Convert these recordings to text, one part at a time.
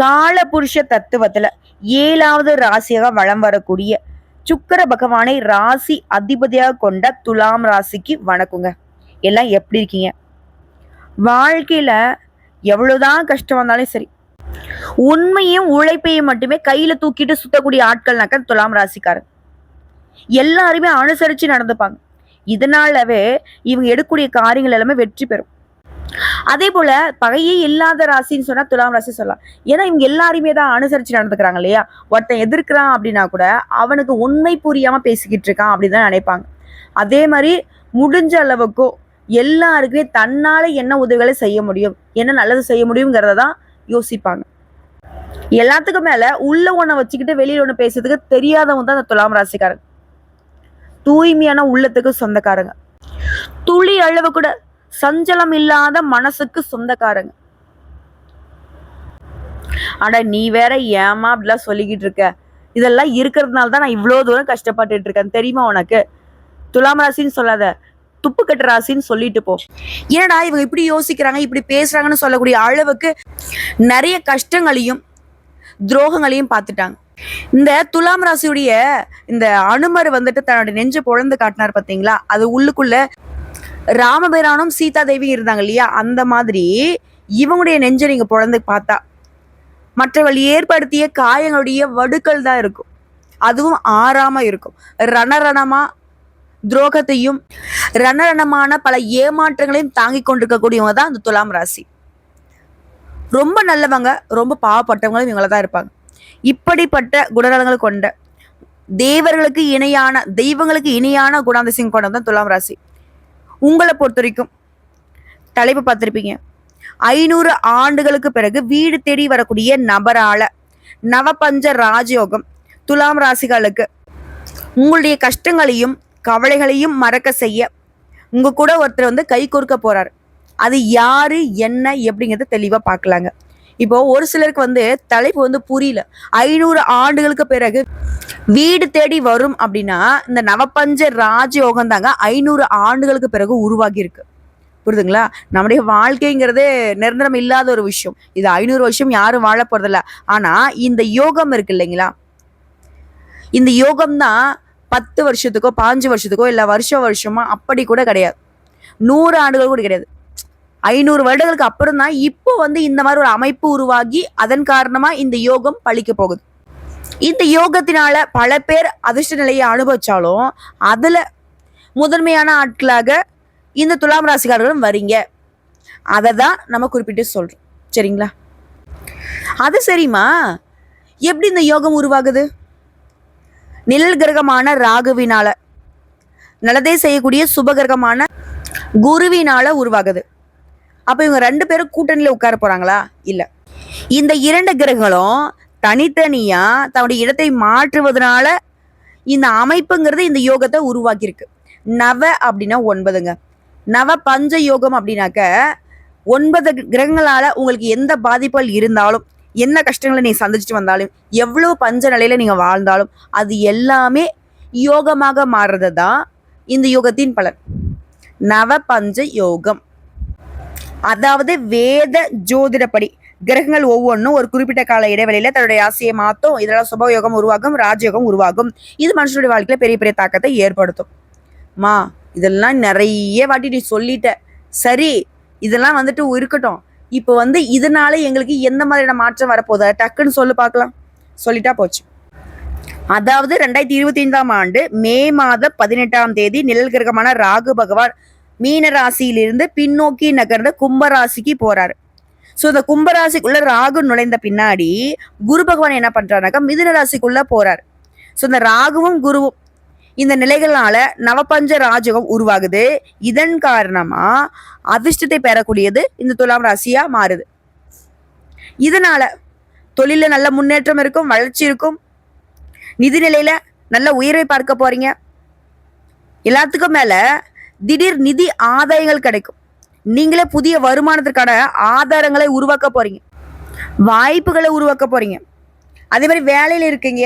காலபுருஷ தத்துவத்துல 7வது ராசியாக வலம் வரக்கூடிய சுக்கிர பகவானை ராசி அதிபதியாக கொண்ட துலாம் ராசிக்கு வணக்கங்க. எல்லாம் எப்படி இருக்கீங்க? வாழ்க்கையில எவ்வளவுதான் கஷ்டம் வந்தாலும் சரி, உண்மையும் உழைப்பையும் மட்டுமே கையில தூக்கிட்டு சுத்தக்கூடிய ஆட்கள்னாக்க துலாம் ராசிக்காரங்க. எல்லாருமே அனுசரிச்சு நடந்துப்பாங்க. இதனாலவே இவங்க எடுக்கக்கூடிய காரியங்கள் எல்லாமே வெற்றி பெறும். அதே போல பகையே இல்லாத ராசின்னு சொன்னா துலாம் ராசி சொல்லலாம். ஏன்னா இவங்க எல்லாருமே தான் அனுசரிச்சு நடந்துக்கிறாங்க இல்லையா? ஒருத்தன் எதிர்க்கிறான் அப்படின்னா கூட அவனுக்கு உண்மை புரியாம பேசிக்கிட்டு இருக்கான் அப்படின்னு தான் நினைப்பாங்க. அதே மாதிரி முடிஞ்ச அளவுக்கோ எல்லாருக்குமே தன்னால என்ன உதவிகளை செய்ய முடியும், என்ன நல்லது செய்ய முடியுங்கிறத தான் யோசிப்பாங்க. எல்லாத்துக்கும் மேல உள்ள ஒண்ண வச்சுக்கிட்டு வெளியில ஒண்ணு பேசுறதுக்கு தெரியாதவங்க தான் அந்த துலாம் ராசிக்காரங்க. தூய்மையான உள்ளத்துக்கு சொந்தக்காரங்க. துளி அளவு கூட சஞ்சலம் இல்லாத மனசுக்கு சொந்தக்காரங்க. ஆனா நீ வேற ஏமா அப்படிலாம் சொல்லிக்கிட்டு இருக்க? இதெல்லாம் இருக்கிறதுனால தான் நான் இவ்வளவு தூரம் கஷ்டப்பட்டுட்டு இருக்கேன் தெரியுமா உனக்கு? துலாம் ராசின்னு சொல்லாத, துப்பு கட்டு ராசின்னு சொல்லிட்டு போ. ஏன்னா இவங்க இப்படி யோசிக்கிறாங்க, இப்படி பேசுறாங்கன்னு சொல்லக்கூடிய அளவுக்கு நிறைய கஷ்டங்களையும் துரோகங்களையும் பார்த்துட்டாங்க. இந்த துலாம் ராசியுடைய இந்த அனுமர் வந்துட்டு தன்னுடைய நெஞ்சு பொழந்து காட்டினார் பாத்தீங்களா? அது உள்ளுக்குள்ள ராமபிரானும் சீதா தேவி இருந்தாங்க இல்லையா? அந்த மாதிரி இவங்களுடைய நெஞ்சை நீங்க பொழந்து பார்த்தா மற்றவர்கள் ஏற்படுத்திய காயங்களுடைய வடுக்கள் தான் இருக்கும். அதுவும் ஆறாம இருக்கும். ரணரணமா துரோகத்தையும் ரணரணமான பல ஏமாற்றங்களையும் தாங்கி கொண்டிருக்கக்கூடியவங்க தான் அந்த துலாம் ராசி. ரொம்ப நல்லவங்க, ரொம்ப பாவப்பட்டவங்களும் இவங்கள தான் இருப்பாங்க. இப்படிப்பட்ட குணநலங்கள் கொண்ட தெய்வங்களுக்கு இணையான குணாதிசயம் கொண்டது துலாம் ராசி. உங்களை பொறுத்த வரைக்கும் தலைப்பு பார்த்திருப்பீங்க. 500 ஆண்டுகளுக்கு பிறகு வீடு தேடி வரக்கூடிய நபரால நவபஞ்ச ராஜயோகம் துலாம் ராசிகளுக்கு உங்களுடைய கஷ்டங்களையும் கவலைகளையும் மறக்க செய்ய உங்க கூட ஒருத்தர் வந்து கை கொடுக்க போறாரு. அது யாரு, என்ன, எப்படிங்கிறத தெளிவா பார்க்கலாங்க. இப்போ ஒரு சிலருக்கு வந்து தலைப்பு வந்து புரியல. 500 ஆண்டுகளுக்கு பிறகு வீடு தேடி வரும் அப்படின்னா இந்த நவபஞ்ச ராஜயோகம் தாங்க 500 ஆண்டுகளுக்கு பிறகு உருவாகி இருக்கு. புரியுதுங்களா? நம்முடைய வாழ்க்கைங்கிறதே நிரந்தரம் இல்லாத ஒரு விஷயம். இது 500 வருஷம் யாரும் வாழ போறதில்ல. ஆனா இந்த யோகம் இருக்கு இல்லைங்களா? இந்த யோகம் தான் 10 வருஷத்துக்கோ 15 வருஷத்துக்கோ இல்ல வருஷமா அப்படி கூட கிடையாது. 100 ஆண்டுகள் கூட கிடையாது. 500 வருடங்களுக்கு அப்புறம் தான் இப்போ வந்து இந்த மாதிரி ஒரு அமைப்பு உருவாகி அதன் காரணமா இந்த யோகம் பழிக்க போகுது. இந்த யோகத்தினால பல பேர் அதிர்ஷ்ட நிலையை அனுபவிச்சாலும் அதுல முதன்மையான ஆட்களாக இந்த துலாம் ராசிக்காரர்களும் வரீங்க. அதை தான் நம்ம குறிப்பிட்டு சொல்றோம். சரிங்களா? அது சரிம்மா, எப்படி இந்த யோகம் உருவாகுது? நிழல் கிரகமான ராகுவினால, நல்லதே செய்யக்கூடிய சுபகிரகமான குருவினால உருவாகுது. அப்ப இவங்க 2 பேரும் கூட்டணியில உட்கார போறாங்களா? இல்ல. இந்த 2 கிரகங்களும் தனித்தனியா தன்னுடைய இடத்தை மாற்றுவதனால இந்த அமைப்புங்கிறது இந்த யோகத்தை உருவாக்கி இருக்கு. நவ அப்படின்னா 9ங்க. நவ பஞ்ச யோகம் அப்படின்னாக்க 9 கிரகங்களால உங்களுக்கு எந்த பாதிப்புகள் இருந்தாலும், என்ன கஷ்டங்களை நீங்க சந்திச்சுட்டு வந்தாலும், எவ்வளவு பஞ்ச நிலையில நீங்க வாழ்ந்தாலும் அது எல்லாமே யோகமாக மாறுறது தான் இந்த யோகத்தின் பலன். நவ பஞ்ச யோகம் அதாவது வேத ஜோதிடப்படி கிரகங்கள் ஒவ்வொன்றும் ஒரு குறிப்பிட்ட கால இடைவெளியில தன்னுடைய ஆசையை மாற்றும். இதெல்லாம் சுபயோகம் உருவாகும், ராஜயோகம் உருவாகும். இது மனுஷனுடைய வாழ்க்கையில பெரிய பெரிய தாக்கத்தை ஏற்படுத்தும். மா இதெல்லாம் நிறைய வாட்டி நீ சொல்லிட்ட, சரி இதெல்லாம் வந்துட்டு இருக்கட்டும். இப்போ வந்து இதனால எங்களுக்கு எந்த மாதிரியான மாற்றம் வரப்போதா டக்குன்னு சொல்லு பார்க்கலாம். சொல்லிட்டா போச்சு. அதாவது 2025ஆம் ஆண்டு மே மாதம் 18ஆம் தேதி நிழல் கிரகமான ராகு பகவான் மீன ராசியிலிருந்து பின்னோக்கி நகர்ந்த கும்பராசிக்கு போறாரு. ஸோ இந்த கும்பராசிக்குள்ள ராகு நுழைந்த பின்னாடி குரு பகவான் என்ன பண்றாருனாக்கா மிதுன ராசிக்குள்ள போறாரு. ஸோ இந்த ராகுவும் குருவும் இந்த நிலைகளால நவபஞ்ச ராஜகம் உருவாகுது. இதன் காரணமா அதிர்ஷ்டத்தை பெறக்கூடியது இந்த துலாம் ராசியா மாறுது. இதனால தொழில நல்ல முன்னேற்றம் இருக்கும், வளர்ச்சி இருக்கும், நிதி நிலையில நல்ல உயர்வை பார்க்க போறீங்க. எல்லாத்துக்கும் மேல திடீர் நிதி ஆதாயங்கள் கிடைக்கும். நீங்களே புதிய வருமானத்திற்கான ஆதாரங்களை உருவாக்க போறீங்க, வாய்ப்புகளை உருவாக்க போறீங்க. அதே மாதிரி வேலையில இருக்கீங்க,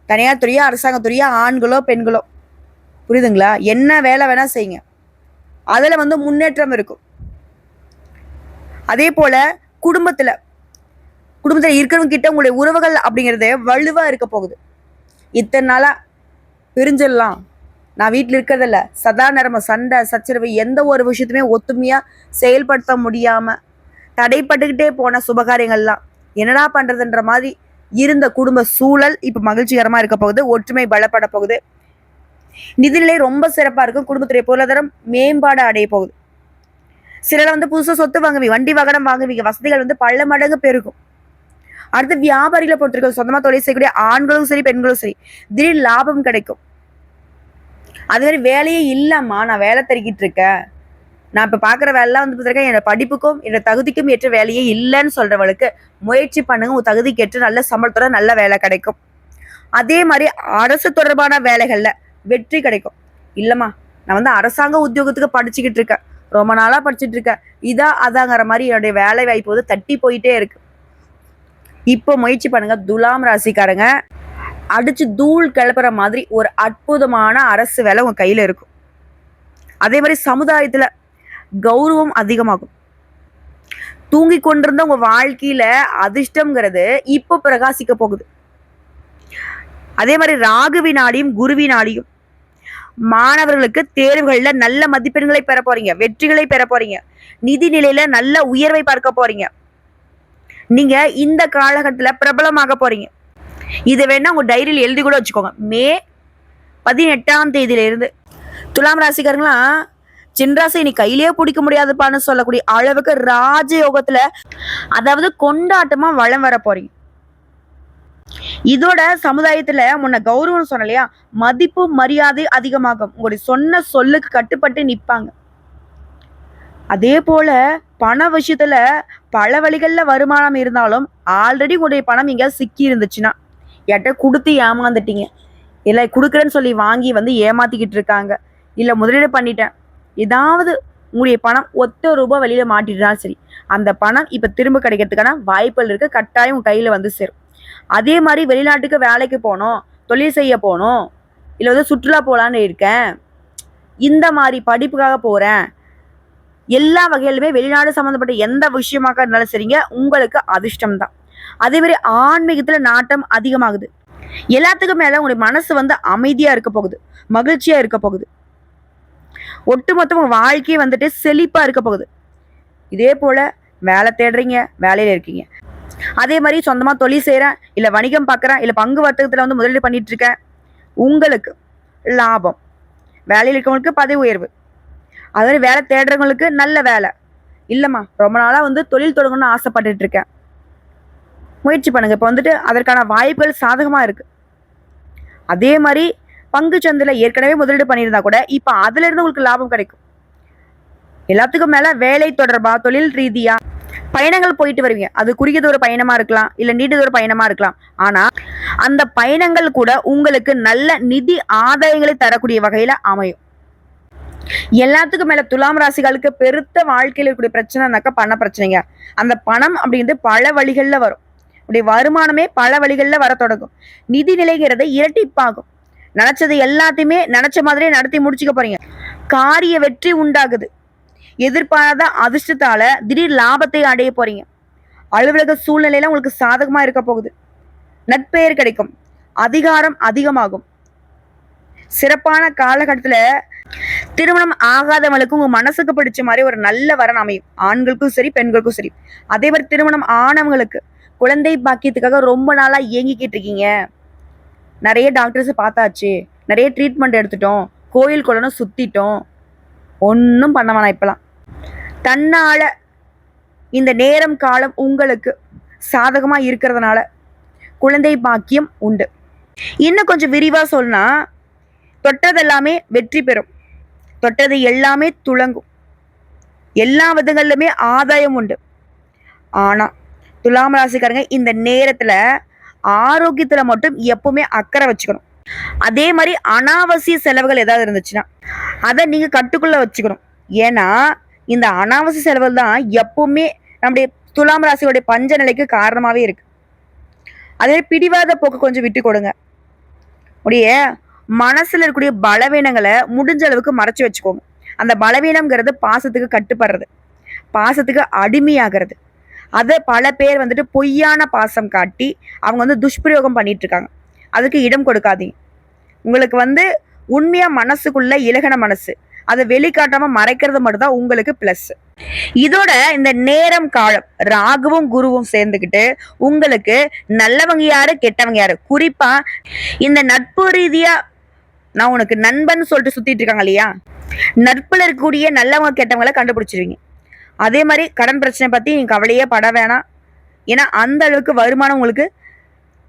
தனியார் துறையா அரசாங்க துறையா, ஆண்களோ பெண்களோ, புரியுதுங்களா? என்ன வேலை வேணா செய்யுங்க, அதுல வந்து முன்னேற்றம் இருக்கும். அதே போல குடும்பத்தில் இருக்கிறவங்க கிட்ட உங்களுடைய உறவுகள் அப்படிங்கிறது வலுவா இருக்க போகுது. இத்தனை நாளா பிரிஞ்சிடலாம், நான் வீட்டில் இருக்கிறதில்ல, சதா நேரமா சண்டை சச்சரவு, எந்த ஒரு விஷயத்துமே ஒத்துமையா செயல்படுத்த முடியாம தடைப்பட்டுக்கிட்டே போன சுபகாரியங்கள்லாம் என்னடா பண்றதுன்ற மாதிரி இருந்த குடும்ப சூழல் இப்ப மகிழ்ச்சிகரமா இருக்க போகுது. ஒற்றுமை பலப்பட போகுது. நிதிநிலை ரொம்ப சிறப்பா இருக்கும். குடும்பத்துடைய பொருளாதாரம் மேம்பாடு அடைய போகுது. சிலர் புதுசா சொத்து வாங்குவீங்க, வண்டி வாகனம் வாங்குவீங்க, வசதிகள் பல மடங்கு பெருகும். அடுத்து வியாபாரிகளை பொறுத்திருக்க சொந்தமா தொழில் செய்யக்கூடிய ஆண்களும் சரி பெண்களும் சரி திடீர் லாபம் கிடைக்கும். அது மாதிரி வேலையே இல்லம்மா, நான் வேலை தருகிட்டு இருக்கேன், நான் இப்ப பாக்குற வேலைலாம் பார்த்தீங்கன்னா என்னோட படிப்புக்கும் என்னோட தகுதிக்கும் ஏற்ற வேலையே இல்லைன்னு சொல்றவளுக்கு முயற்சி பண்ணுங்க, உங்க தகுதிக்கு ஏற்ற நல்ல சம்பளத்தோட நல்ல வேலை கிடைக்கும். அதே மாதிரி அரசு தொடர்பான வேலைகள்ல வெற்றி கிடைக்கும். இல்லம்மா, நான் அரசாங்க உத்தியோகத்துக்கு படிச்சுக்கிட்டு இருக்கேன், ரொம்ப நாளா படிச்சுட்டு இருக்கேன், இதா அதாங்கிற மாதிரி என்னுடைய வேலை வாய்ப்பு தட்டி போயிட்டே இருக்கு. இப்போ முயற்சி பண்ணுங்க. துலாம் ராசிக்காரங்க அடிச்சு தூள் கிளப்புற மாதிரி ஒரு அற்புதமான அரசு வேலை உங்க கையில இருக்கும். அதே மாதிரி சமுதாயத்துல கௌரவம் அதிகமாகும். தூங்கி கொண்டிருந்த உங்க வாழ்க்கையில அதிர்ஷ்டம்ங்கிறது இப்போ பிரகாசிக்க போகுது. அதே மாதிரி ராகுவினாடியும் குருவினாடியும் மாணவர்களுக்கு தேர்வுகள்ல நல்ல மதிப்பெண்களை பெற போறீங்க, வெற்றிகளை பெற போறீங்க, நிதி நிலையில நல்ல உயர்வை பார்க்க போறீங்க. நீங்க இந்த காலகட்டத்துல பிரபலமாக போறீங்க. இதை வேணா உங்க டைரியில் எழுதி கூட வச்சுக்கோங்க. மே 18ஆம் தேதியிலிருந்து துலாம் ராசிக்காரங்களாம் சின்ராசி நீ கையிலேயே பிடிக்க முடியாதுப்பான்னு சொல்லக்கூடிய அளவுக்கு ராஜயோகத்துல, அதாவது கொண்டாட்டமா வளம் வர போறீங்க. இதோட சமுதாயத்துல முன்ன கௌரவம் சொன்ன இல்லையா, மதிப்பு மரியாதை அதிகமாகும். உங்களுடைய சொன்ன சொல்லுக்கு கட்டுப்பட்டு நிற்பாங்க. அதே போல பண விஷயத்துல பல வழிகள்ல வருமானம் இருந்தாலும் ஆல்ரெடி உங்களுடைய பணம் எங்கேயாவது சிக்கி இருந்துச்சுன்னா, என்கிட்ட கொடுத்து ஏமாந்துட்டீங்க, இல்லை கொடுக்குறேன்னு சொல்லி வாங்கி ஏமாத்திக்கிட்டு இருக்காங்க, இல்லை முதலீடு பண்ணிட்டேன், ஏதாவது உங்களுடைய பணம் ₹1 வெளியில மாட்டிட்டுதான் சரி, அந்த பணம் இப்ப திரும்ப கிடைக்கிறதுக்கான வாய்ப்புகள் இருக்கு. கட்டாயம் உங்க கையில சேரும். அதே மாதிரி வெளிநாட்டுக்கு வேலைக்கு போகணும், தொழில் செய்ய போகணும், இல்லை சுற்றுலா போகலான்னு இருக்கேன், இந்த மாதிரி படிப்புக்காக போறேன், எல்லா வகையிலுமே வெளிநாடு சம்பந்தப்பட்ட எந்த விஷயமாக இருந்தாலும் சரிங்க, உங்களுக்கு அதிர்ஷ்டம் தான். அதே மாதிரி ஆன்மீகத்துல நாட்டம் அதிகமாகுது. எல்லாத்துக்கும் மேல உங்களுடைய மனசு அமைதியா இருக்க போகுது, மகிழ்ச்சியா இருக்க போகுது. ஒட்டுமொத்த உங்க வாழ்க்கையை செழிப்பா இருக்க போகுது. இதே போல வேலை தேடுறீங்க, வேலையில இருக்கீங்க, அதே மாதிரி சொந்தமா தொழில் செய்யறேன், இல்ல வணிகம் பார்க்கறேன், இல்ல பங்கு வர்த்தகத்துல முதலீடு பண்ணிட்டு இருக்கேன், உங்களுக்கு லாபம். வேலையில் இருக்கவங்களுக்கு பதவி உயர்வு. அது மாதிரி வேலை தேடுறவங்களுக்கு நல்ல வேலை. இல்லம்மா, ரொம்ப நாளா தொழில் தொடங்கணும்னு ஆசைப்பட்டுட்டு இருக்கேன், முயற்சி பண்ணுங்க. இப்போ அதற்கான வாய்ப்புகள் சாதகமா இருக்கு. அதே மாதிரி பங்கு சந்தையில ஏற்கனவே முதலீடு பண்ணியிருந்தா கூட இப்ப அதுல இருந்து உங்களுக்கு லாபம் கிடைக்கும். எல்லாத்துக்கும் மேல வேலை தொடர்பா தொழில் ரீதியா பயணங்கள் போயிட்டு வருவீங்க. அது குறுகிய தூர பயணமா இருக்கலாம், இல்ல நீண்ட தூர பயணமா இருக்கலாம். ஆனா அந்த பயணங்கள் கூட உங்களுக்கு நல்ல நிதி ஆதாயங்களை தரக்கூடிய வகையில அமையும். எல்லாத்துக்கும் மேல துலாம் ராசிகளுக்கு பெருத்த வாழ்க்கையில இருக்கக்கூடிய பிரச்சனைனாக்கா பண பிரச்சனைங்க. அந்த பணம் அப்படிங்கிறது பல வழிகள்ல வரும். உடைய வருமானமே பல வழிகள்ல வர தொடங்கும். நிதி நிலைங்கிறது இரட்டிப்பாகும். நினைச்சது எல்லாத்தையுமே நினைச்ச மாதிரியே நடத்தி முடிச்சுக்க போறீங்க. காரிய வெற்றி உண்டாகுது. எதிர்பாராத அதிர்ஷ்டத்தால திடீர் லாபத்தை அடைய போறீங்க. அலுவலக சூழ்நிலையில உங்களுக்கு சாதகமா இருக்க போகுது. நட்பெயர் கிடைக்கும். அதிகாரம் அதிகமாகும். சிறப்பான காலகட்டத்துல திருமணம் ஆகாதவங்களுக்கு உங்க மனசுக்கு பிடிச்ச மாதிரி ஒரு நல்ல வரன் அமையும். ஆண்களுக்கும் சரி பெண்களுக்கும் சரி. அதே மாதிரி திருமணம் ஆனவங்களுக்கு குழந்தை பாக்கியத்துக்காக ரொம்ப நாளா இயங்கிக்கிட்டு இருக்கீங்க. நிறைய டாக்டர்ஸ் பார்த்தாச்சு, நிறைய ட்ரீட்மெண்ட் எடுத்துட்டோம், கோயில் குளம் சுத்திட்டோம், ஒன்றும் பண்ண வேணாம். இப்பெல்லாம் தன்னால இந்த நேரம் காலம் உங்களுக்கு சாதகமா இருக்கிறதுனால குழந்தை பாக்கியம் உண்டு. இன்னும் கொஞ்சம் விரிவா சொன்னா, தொட்டது எல்லாமே வெற்றி பெறும், தொட்டது எல்லாமே துளங்கும், எல்லா விதங்களிலுமே ஆதாயம் உண்டு. ஆனா துலாம் ராசிக்காரங்க இந்த நேரத்துல ஆரோக்கியத்துல மட்டும் எப்பவுமே அக்கறை வச்சுக்கணும். அதே மாதிரி அனாவசிய செலவுகள் ஏதாவது இருந்துச்சுன்னா அதை நீங்க கட்டுக்குள்ள வச்சுக்கணும். ஏன்னா இந்த அனாவசிய செலவுகள் தான் எப்பவுமே நம்முடைய துலாம் ராசியோடைய பஞ்ச நிலைக்கு காரணமாவே இருக்கு. அதே பிடிவாத போக்கு கொஞ்சம் விட்டு கொடுங்க. உடைய மனசுல இருக்கக்கூடிய பலவீனங்களை முடிஞ்ச அளவுக்கு மறைச்சு வச்சுக்கோங்க. அந்த பலவீனம்ங்கிறது பாசத்துக்கு கட்டுப்படுறது, பாசத்துக்கு அடிமையாகிறது. அதை பல பேர் வந்துட்டு பொய்யான பாசம் காட்டி அவங்க வந்து துஷ்பிரயோகம் பண்ணிட்டு இருக்காங்க. அதுக்கு இடம் கொடுக்காதீங்க. உங்களுக்கு வந்து உண்மையா மனசுக்குள்ள இலகன மனசு, அதை வெளிக்காட்டாம மறைக்கிறது மட்டும்தான் உங்களுக்கு பிளஸ். இதோட இந்த நேரம் காலம் ராகுவும் குருவும் சேர்ந்துக்கிட்டு உங்களுக்கு நல்லவங்க யாரு கெட்டவங்க யாரு, குறிப்பா இந்த நட்பு ரீதியா நான் உனக்கு நண்பன் சொல்லிட்டு சுத்திட்டு இருக்காங்க இல்லையா, நட்புல இருக்கக்கூடிய நல்லவங்க கெட்டவங்களை கண்டுபிடிச்சிருவீங்க. அதே மாதிரி கடன் பிரச்சனை பத்தி நீங்க கவலையே பட வேணாம். ஏன்னா அந்த அளவுக்கு வருமானம் உங்களுக்கு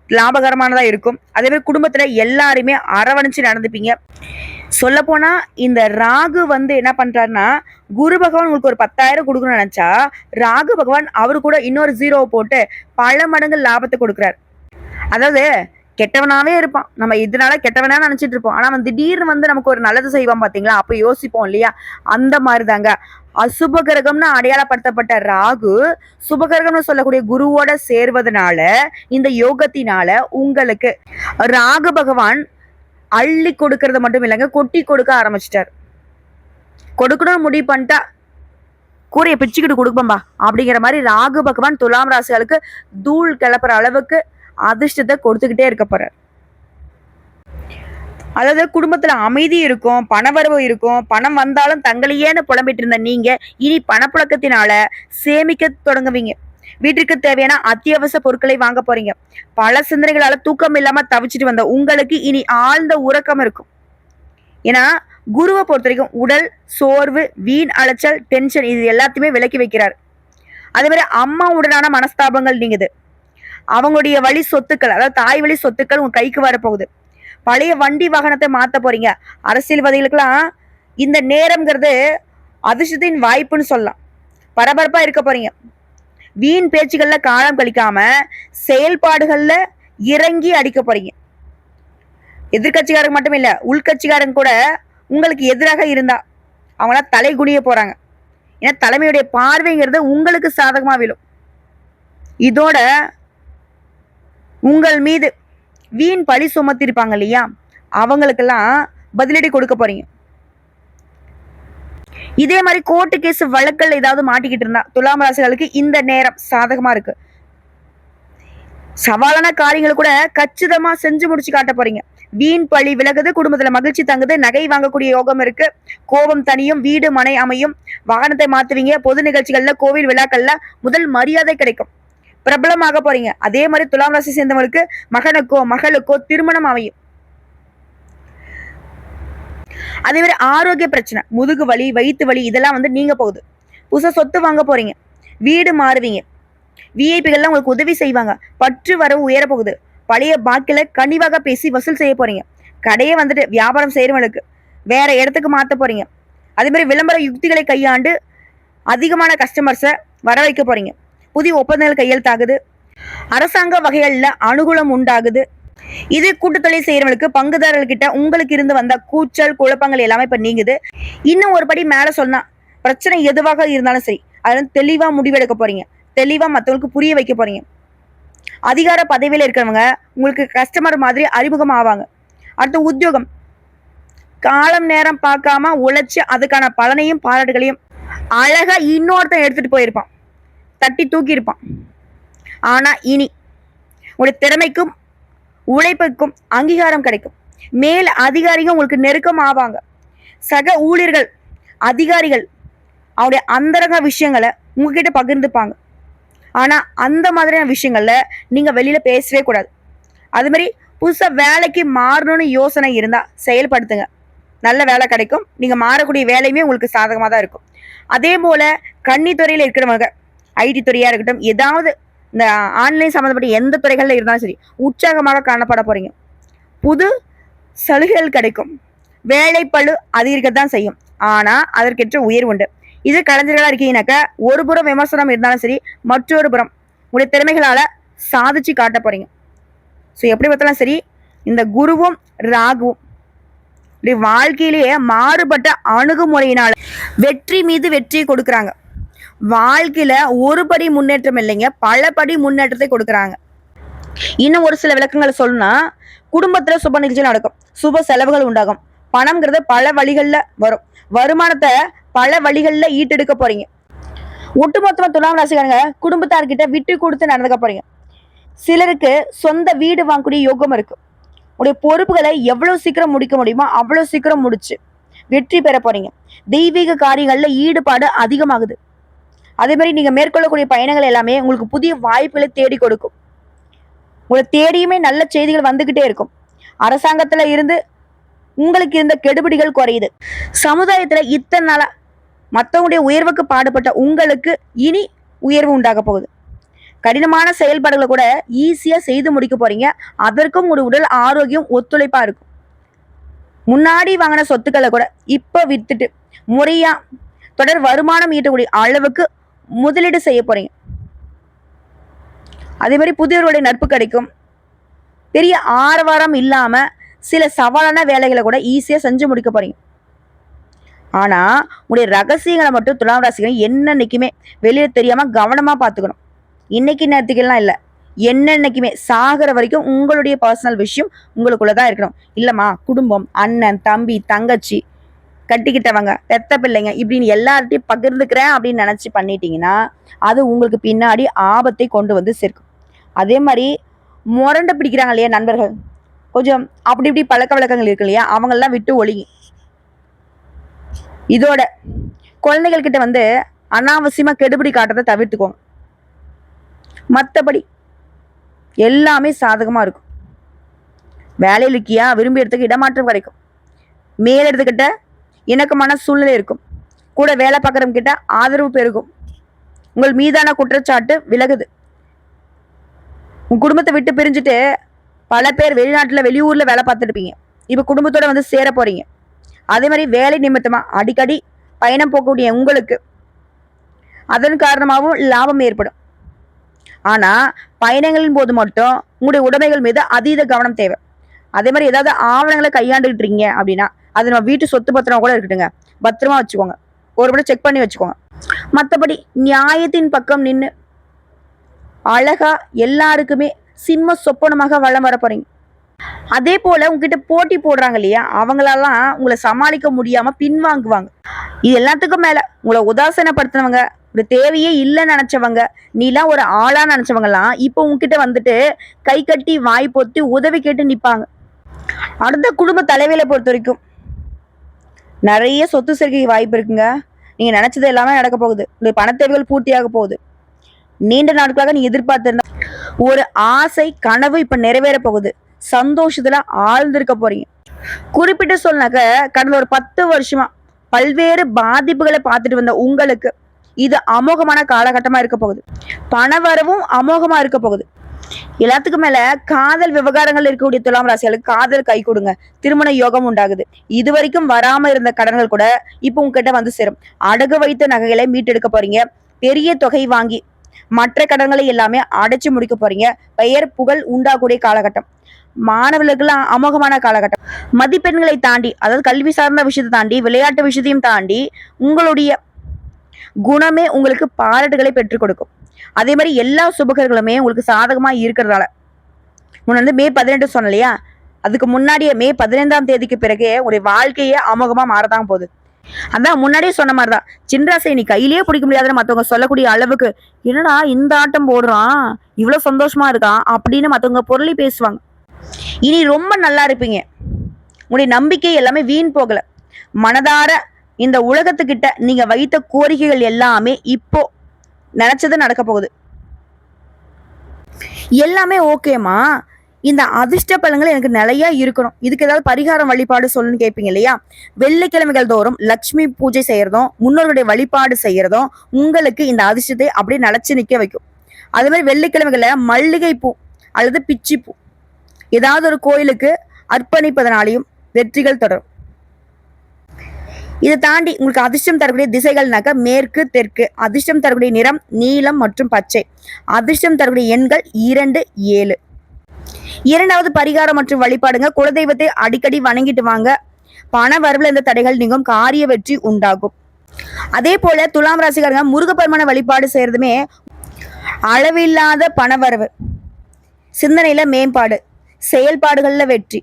லாபகரமானதா இருக்கும். அதே மாதிரி குடும்பத்துல எல்லாருமே அரவணைச்சு நடந்துப்பீங்க. சொல்ல போனா இந்த ராகு வந்து என்ன பண்றாருன்னா, குரு பகவான் உங்களுக்கு ஒரு 10,000 கொடுக்கணும்னு நினைச்சா ராகு பகவான் அவரு கூட இன்னொரு 0 போட்டு பல மடங்கு லாபத்தை கொடுக்குறாரு. அதாவது கெட்டவனாவே இருப்பான், நம்ம இதனால கெட்டவனா நினைச்சிட்டு இருப்போம். ஆனா அவன் திடீர்னு வந்து நமக்கு ஒரு நல்லது செய்வான் பாத்தீங்களா, அப்ப யோசிப்போம் இல்லையா, அந்த மாதிரிதாங்க அசுப கிரகம்னு அடையாளப்படுத்தப்பட்ட ராகு சுபகிரகம்னு சொல்லக்கூடிய குருவோட சேர்வதனால இந்த யோகத்தினால உங்களுக்கு ராகு பகவான் அள்ளி கொடுக்கறது மட்டும் இல்லைங்க, கொட்டி கொடுக்க ஆரம்பிச்சிட்டார். கொடுக்கணும்னு முடிவு பண்ணிட்டா கூரையை பிச்சுக்கிட்டு கொடுப்பம்பா அப்படிங்கிற மாதிரி ராகு பகவான் துலாம் ராசிகளுக்கு தூள் கிளப்புற அளவுக்கு அதிர்ஷ்டத்தை கொடுத்துக்கிட்டே இருக்க போறார். அதாவது குடும்பத்துல அமைதி இருக்கும், பணவரவு இருக்கும். பணம் வந்தாலும் தங்களையேன்னு புலம்பிட்டு இருந்த நீங்க இனி பணப்புழக்கத்தினால சேமிக்க தொடங்குவீங்க. வீட்டிற்கு தேவையான அத்தியாவசிய பொருட்களை வாங்க போறீங்க. பல சிந்தனைகளால தூக்கம் இல்லாம தவிச்சிட்டு வந்த உங்களுக்கு இனி ஆழ்ந்த உறக்கம் இருக்கும். ஏன்னா குருவை பொறுத்த வரைக்கும் உடல் சோர்வு, வீண் அலைச்சல், டென்ஷன் இது எல்லாத்தையுமே விலக்கி வைக்கிறார். அதே மாதிரி அம்மாவுடனான மனஸ்தாபங்கள் நீங்குது. அவங்களுடைய வழி சொத்துக்கள், அதாவது தாய் வழி சொத்துக்கள் உங்க கைக்கு வரப்போகுது. பழைய வண்டி வாகனத்தை மாத்த போறீங்க. அரசியல்வாதிகளுக்கெல்லாம் இந்த நேரம்ங்கிறது அதிர்ஷ்டத்தின் வாய்ப்புன்னு சொல்லலாம். பரபரப்பா இருக்க போறீங்க. வீண் பேச்சுகள்ல காலம் கழிக்காம செயல்பாடுகள்ல இறங்கி அடிக்க போறீங்க. எதிர்கட்சிக்காரங்க மட்டும் இல்ல, உள்கட்சிக்காரங்க கூட உங்களுக்கு எதிராக இருந்தா அவங்கள தலை குனிய போறாங்க. ஏன்னா தலைமையுடைய பார்வைங்கிறது உங்களுக்கு சாதகமா விழும். இதோட உங்கள் மீது வீண் பழி சுமத்திருப்பாங்க இல்லையா, அவங்களுக்கெல்லாம் பதிலடி கொடுக்க போறீங்க. இதே மாதிரி கோர்ட்டு கேஸ் வழக்கல் ஏதாவது மாட்டிக்கிட்டு இருந்தா துலாம் ராசிகளுக்கு இந்த நேரம் சாதகமா இருக்கு. சவாலான காரியங்கள் கூட கச்சிதமா செஞ்சு முடிச்சு காட்ட போறீங்க. வீண் பழி விலகுது, குடும்பத்துல மகிழ்ச்சி தங்குது, நகை வாங்கக்கூடிய யோகம் இருக்கு, கோபம் தனியும், வீடு மனை அமையும், வாகனத்தை மாத்துவீங்க, பொது நிகழ்ச்சிகள்ல கோவில் விழாக்கள்ல முதல் மரியாதை கிடைக்கும், பிரபலமாக போறீங்க. அதே மாதிரி துலாம் ராசி சேர்ந்தவங்களுக்கு மகனுக்கோ மகளுக்கோ திருமணம் அமையும். அதே மாதிரி ஆரோக்கிய பிரச்சனை, முதுகு வலி, வயிற்று வலி இதெல்லாம் வந்து நீங்க போகுது. புதுசா சொத்து வாங்க போறீங்க, வீடு மாறுவீங்க, விஐபிகள்லாம் உங்களுக்கு உதவி செய்வாங்க, பற்று வரவு உயர போகுது, பழைய பாக்கில கனிவாக பேசி வசூல் செய்ய போறீங்க, கடையே வந்துட்டு வியாபாரம் செய்யறவங்களுக்கு வேற இடத்துக்கு மாத்த போறீங்க. அதே மாதிரி விளம்பர யுக்திகளை கையாண்டு அதிகமான கஸ்டமர்ஸை வர வைக்க போறீங்க. புதிய ஒப்பந்தங்கள் கையெழுத்தாகுது, அரசாங்க வகைகள்ல அனுகூலம் உண்டாகுது. இது கூட்டுத்தொழில் செய்யறவங்களுக்கு பங்குதாரர்கிட்ட உங்களுக்கு இருந்து வந்த கூச்சல் குழப்பங்கள் எல்லாமே இப்ப நீங்குது. இன்னும் ஒரு படி மேல சொன்னா பிரச்சனை எதுவாக இருந்தாலும் சரி அதுல தெளிவா முடிவெடுக்க போறீங்க, தெளிவா மற்றவங்களுக்கு புரிய வைக்க போறீங்க. அதிகார பதவியில இருக்கிறவங்க உங்களுக்கு கஸ்டமர் மாதிரி அறிமுகம் ஆவாங்க. அடுத்த உத்தியோகம், காலம் நேரம் பார்க்காம உழைச்சு அதுக்கான பலனையும் பாராட்டுகளையும் அழகா இன்னொருத்தன் எடுத்துட்டு போயிருப்பான், தட்டி தூக்கி இருப்பான். ஆனா இனி உங்களுடைய திறமைக்கும் உழைப்புக்கும் அங்கீகாரம் கிடைக்கும். மேல் அதிகாரிகள் உங்களுக்கு நெருக்கம் ஆவாங்க. சக ஊழியர்கள் அதிகாரிகள் அவருடைய அந்தரங்க விஷயங்களை உங்ககிட்ட பகிர்ந்துப்பாங்க. ஆனா அந்த மாதிரியான விஷயங்கள்ல நீங்க வெளியில பேசவே கூடாது. அது மாதிரி புதுசா வேலைக்கு மாறணும்னு யோசனை இருந்தா செயல்படுத்துங்க, நல்ல வேலை கிடைக்கும். நீங்க மாறக்கூடிய வேலையுமே உங்களுக்கு சாதகமா தான் இருக்கும். அதே போல கன்னித்துறையில இருக்கிறவங்க, ஐடி துறையா இருக்கட்டும், ஏதாவது இந்த ஆன்லைன் சம்மந்தப்பட்ட எந்த துறைகள்ல இருந்தாலும் சரி உற்சாகமாக காணப்பட போறீங்க. புது சலுகைகள் கிடைக்கும். வேலைப்பளு அதிகரிக்கத்தான் செய்யும், ஆனா அதற்கேற்ற உயர்வு உண்டு. இது கலைஞர்களா இருக்கீங்கன்னாக்க ஒரு புறம் விமர்சனம் இருந்தாலும் சரி, மற்றொரு புறம் உங்களுடைய திறமைகளால சாதிச்சு காட்ட போறீங்க. ஸோ எப்படி பார்த்தாலும் சரி, இந்த குருவும் ராகுவும் வாழ்க்கையிலேயே மாறுபட்ட அணுகுமுறையினால வெற்றி மீது வெற்றியை கொடுக்குறாங்க. வாழ்க்கையில ஒரு படி முன்னேற்றம் இல்லைங்க, பல படி முன்னேற்றத்தை கொடுக்குறாங்க. இன்னும் ஒரு சில விளக்கங்களை சொல்லணும்னா, குடும்பத்துல சுப நிகழ்ச்சிகள் நடக்கும், சுப செலவுகள் உண்டாகும், பணம்ங்கிறது பல வழிகள்ல வரும், வருமானத்தை பல வழிகள்ல ஈட்டெடுக்க போறீங்க. ஒட்டுமொத்தமா துலாம் ராசிக்காரங்க குடும்பத்தார்கிட்ட விட்டு கொடுத்து நடந்துக்க போறீங்க. சிலருக்கு சொந்த வீடு வாங்கக்கூடிய யோகம் இருக்கு. உடைய பொறுப்புகளை எவ்வளவு சீக்கிரம் முடிக்க முடியுமோ அவ்வளவு சீக்கிரம் முடிச்சு வெற்றி பெற போறீங்க. தெய்வீக காரியங்கள்ல ஈடுபாடு அதிகமாகுது. அதே மாதிரி நீங்க மேற்கொள்ளக்கூடிய பயணங்கள் எல்லாமே உங்களுக்கு புதிய வாய்ப்புகளை தேடி கொடுக்கும். உங்களை தேடியுமே நல்ல செய்திகள் வந்துகிட்டே இருக்கும். அரசாங்கத்துல இருந்து உங்களுக்கு இருந்த கெடுபிடிகள் குறையுது. சமுதாயத்துல இத்தனை நாளா மற்றவங்களுடைய உயர்வுக்கு பாடுபட்ட உங்களுக்கு இனி உயர்வு உண்டாக போகுது. கடினமான செயல்பாடுகளை கூட ஈஸியா செய்து முடிக்க போறீங்க. அதற்கும் ஒரு உடல் ஆரோக்கியம் ஒத்துழைப்பா இருக்கும். முன்னாடி வாங்கின சொத்துக்களை கூட இப்ப வித்துட்டு முறையா தொடர் வருமானம் ஈட்டக்கூடிய அளவுக்கு முதலீடு செய்ய போறீங்க. அதே மாதிரி புதியவர்களுடைய நட்பு கிடைக்கும். பெரிய ஆரவாரம் இல்லாம சில சவாலான வேலைகளை கூட ஈஸியா செஞ்சு முடிக்க போறீங்க. ஆனா உடைய ரகசியங்களை மட்டும் துலாம் ராசிகள் என்னன்னைக்குமே வெளியே தெரியாம கவனமா பாத்துக்கணும். இன்னைக்கு நேரத்துக்கெல்லாம் இல்லை, என்னன்னைக்குமே சாகிற வரைக்கும் உங்களுடைய பர்சனல் விஷயம் உங்களுக்குள்ளதான் இருக்கணும். இல்லம்மா, குடும்பம், அண்ணன், தம்பி, தங்கச்சி, கட்டிக்கிட்டவங்க, பெத்த பிள்ளைங்க இப்படின்னு எல்லார்ட்டையும் பகிர்ந்துக்கிறேன் அப்படின்னு நினைச்சு பண்ணிட்டீங்கன்னா அது உங்களுக்கு பின்னாடி ஆபத்தை கொண்டு வந்து சேர்க்கும். அதே மாதிரி முரண்டை பிடிக்கிறாங்க இல்லையா நண்பர்கள், கொஞ்சம் அப்படி இப்படி பழக்க வழக்கங்கள் இருக்கு இல்லையா, அவங்கெல்லாம் விட்டு ஒழுகி. இதோட குழந்தைகள் கிட்ட வந்து அனாவசியமா கெடுபிடி காட்டுறதை தவிர்த்துக்கோங்க. மற்றபடி எல்லாமே சாதகமா இருக்கும். வேலையில் இருக்கியா, விரும்பி இடத்துக்கு இடமாற்றம் கிடைக்கும். மேல் எடுத்துக்கிட்ட இணக்கமான சூழ்நிலை இருக்கும். கூட வேலை பார்க்குறவங்க கிட்ட ஆதரவு பெருகும். உங்கள் மீதான குற்றச்சாட்டு விலகுது. உங்க குடும்பத்தை விட்டு பிரிஞ்சுட்டு பல பேர் வெளிநாட்டுல வெளியூர்ல வேலை பார்த்துருப்பீங்க. இப்ப குடும்பத்தோட வந்து சேர போறீங்க. அதே மாதிரி வேலை நிமித்தமா அடிக்கடி பயணம் போகக்கூடிய உங்களுக்கு அதன் காரணமாகவும் லாபம் ஏற்படும். ஆனா பயணங்களின் போது மட்டும் உங்களுடைய உடைமைகள் மீது அதீத கவனம் தேவை. அதே மாதிரி ஏதாவது ஆவணங்களை கையாண்டுகிட்டு இருக்கீங்க அப்படின்னா அது நம்ம வீட்டு சொத்து பத்திரம் கூட இருக்கட்டுங்க, பத்திரமா வச்சுக்கோங்க. ஒரு முறை செக் பண்ணி வச்சுக்கோங்க. மற்றபடி நியாயத்தின் பக்கம் நின்று அழகா எல்லாருக்குமே சிம்ம சொப்பனமாக வளம் வர போறீங்க. அதே போல உங்ககிட்ட போட்டி போடுறாங்க இல்லையா, அவங்களெல்லாம் உங்களை சமாளிக்க முடியாம பின்வாங்குவாங்க. இது எல்லாத்துக்கும் மேல உங்களை உதாசீனப்படுத்தினவங்க, ஒரு தேவையே இல்லைன்னு நினைச்சவங்க, நீலாம் ஒரு ஆளா நினைச்சவங்க எல்லாம் இப்போ உங்ககிட்ட வந்துட்டு கை கட்டி வாய் பொத்தி உதவி கேட்டு நிப்பாங்க. அடுத்த குடும்ப தலைவியில பொறுத்த வரைக்கும் நிறைய சொத்து சேர்க்கை வாய்ப்பு இருக்குங்க. நீங்க நினைச்சது எல்லாமே நடக்க போகுது. உங்களுடைய பண தேவைகள் பூர்த்தியாக போகுது. நீண்ட நாட்களாக நீங்க எதிர்பார்த்திருந்த ஒரு ஆசை கனவு இப்ப நிறைவேற போகுது. சந்தோஷத்துல ஆழ்ந்திருக்க போறீங்க. குறிப்பிட்டு சொன்னாக்க கடந்த ஒரு 10 வருஷமா பல்வேறு பாதிப்புகளை பார்த்துட்டு வந்த உங்களுக்கு இது அமோகமான காலகட்டமா இருக்க போகுது. பண வரவும் அமோகமா இருக்க போகுது. எல்லாத்துக்கும் மேல காதல் விவகாரங்கள் இருக்கக்கூடிய துலாம் ராசிகளுக்கு காதல் கை கொடுங்க, திருமண யோகம் உண்டாகுது. இது வரைக்கும் வராம இருந்த கடன்கள் கூட இப்ப உங்ககிட்ட வந்து சேரும். அடகு வைத்த நகைகளை மீட்டெடுக்க போறீங்க. பெரிய தொகை வாங்கி மற்ற கடன்களை எல்லாமே அடைச்சு முடிக்க போறீங்க. பெயர் புகழ் உண்டாகக்கூடிய காலகட்டம். மாணவர்களுக்கெல்லாம் அமோகமான காலகட்டம். மதிப்பெண்களை தாண்டி, அதாவது கல்வி சார்ந்த விஷயத்தை தாண்டி, விளையாட்டு விஷயத்தையும் தாண்டி உங்களுடைய குணமே உங்களுக்கு பாராட்டுகளை பெற்றுக் கொடுக்கும். அதே மாதிரி எல்லா சுபகர்களுமே உங்களுக்கு சாதகமா இருக்கிறதால முன்ன மே 18 சொன்ன இல்லையா, அதுக்கு முன்னாடியே மே 15ஆம் தேதிக்கு பிறகு உங்களுடைய வாழ்க்கையே அமோகமா மாறதான் போகுது. அதான் முன்னாடியே சொன்ன மாதிரிதான், சின்ராசை நீ கையிலேயே பிடிக்க முடியாதுன்னு மத்தவங்க சொல்லக்கூடிய அளவுக்கு என்னடா இந்த ஆட்டம் போடுறான், இவ்வளவு சந்தோஷமா இருக்கான் அப்படின்னு மத்தவங்க பொருளி பேசுவாங்க. இனி ரொம்ப நல்லா இருப்பீங்க. உங்களுடைய நம்பிக்கை எல்லாமே வீண் போகல. மனதார இந்த உலகத்துக்கிட்ட நீங்க வைத்த கோரிக்கைகள் எல்லாமே இப்போ நினைச்சது நடக்க போகுது. எல்லாமே ஓகேமா, இந்த அதிர்ஷ்ட பலன்கள் எனக்கு நிலையா இருக்கணும், இதுக்கு ஏதாவது பரிகாரம் வழிபாடு சொல்லுன்னு கேட்பீங்க இல்லையா. வெள்ளிக்கிழமைகள் தோறும் லட்சுமி பூஜை செய்யறதும் முன்னோர்களுடைய வழிபாடு செய்யறதும் உங்களுக்கு இந்த அதிர்ஷ்டத்தை அப்படியே நிலைச்சு நிக்க வைக்கும். அதே மாதிரி வெள்ளிக்கிழமைகள்ல மல்லிகை பூ அல்லது பிச்சி பூ ஏதாவது ஒரு கோயிலுக்கு அர்ப்பணிப்பதனாலையும் வெற்றிகள் தொடரும். இதை தாண்டி உங்களுக்கு அதிர்ஷ்டம் தரக்கூடிய திசைகள்னாக்க மேற்கு, தெற்கு. அதிர்ஷ்டம் தரக்கூடிய நிறம் நீலம் மற்றும் பச்சை. அதிர்ஷ்டம் தரக்கூடிய எண்கள் 2, 7. இரண்டாவது பரிகாரம் மற்றும் வழிபாடுங்க. குலதெய்வத்தை அடிக்கடி வணங்கிட்டு வாங்க. பண வரவுல இந்த தடைகள் நீங்கும், காரிய வெற்றி உண்டாகும். அதே போல துலாம் ராசிக்காரங்க முருகப்பெருமான வழிபாடு செய்யறதுமே அளவில்லாத பணவரவு, சிந்தனையில மேம்பாடு, செயல்பாடுகள்ல வெற்றி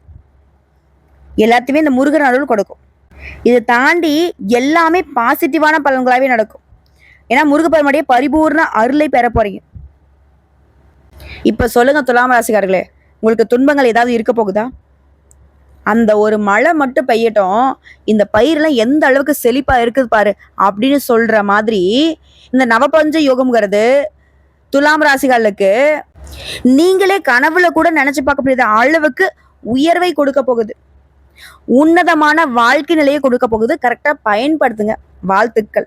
எல்லாத்தையுமே இந்த முருகன் அருள் கொடுக்கும். இதை தாண்டி எல்லாமே பாசிட்டிவான பலன்களாவே நடக்கும். ஏன்னா முருகப்பெருமானுடைய பரிபூர்ண அருளை பெற போறீங்க. இப்ப சொல்லுங்க துலாம் ராசிக்காரர்களே, உங்களுக்கு துன்பங்கள் ஏதாவது இருக்க போகுதா? அந்த ஒரு மழை மட்டும் பெய்யட்டும், இந்த பயிரெல்லாம் எந்த அளவுக்கு செழிப்பா இருக்குது பாரு அப்படின்னு சொல்ற மாதிரி இந்த நவபஞ்ச யோகம்ங்கிறது துலாம் ராசிகளுக்கு நீங்களே கனவுல கூட நினைச்சு பார்க்க முடியாத அளவுக்கு உயர்வை கொடுக்க போகுது. உன்னதமான வாழ்க்கை நிலையை கொடுக்க போகுது. கரெக்டா பயன்படுத்துங்க. வாழ்த்துக்கள்.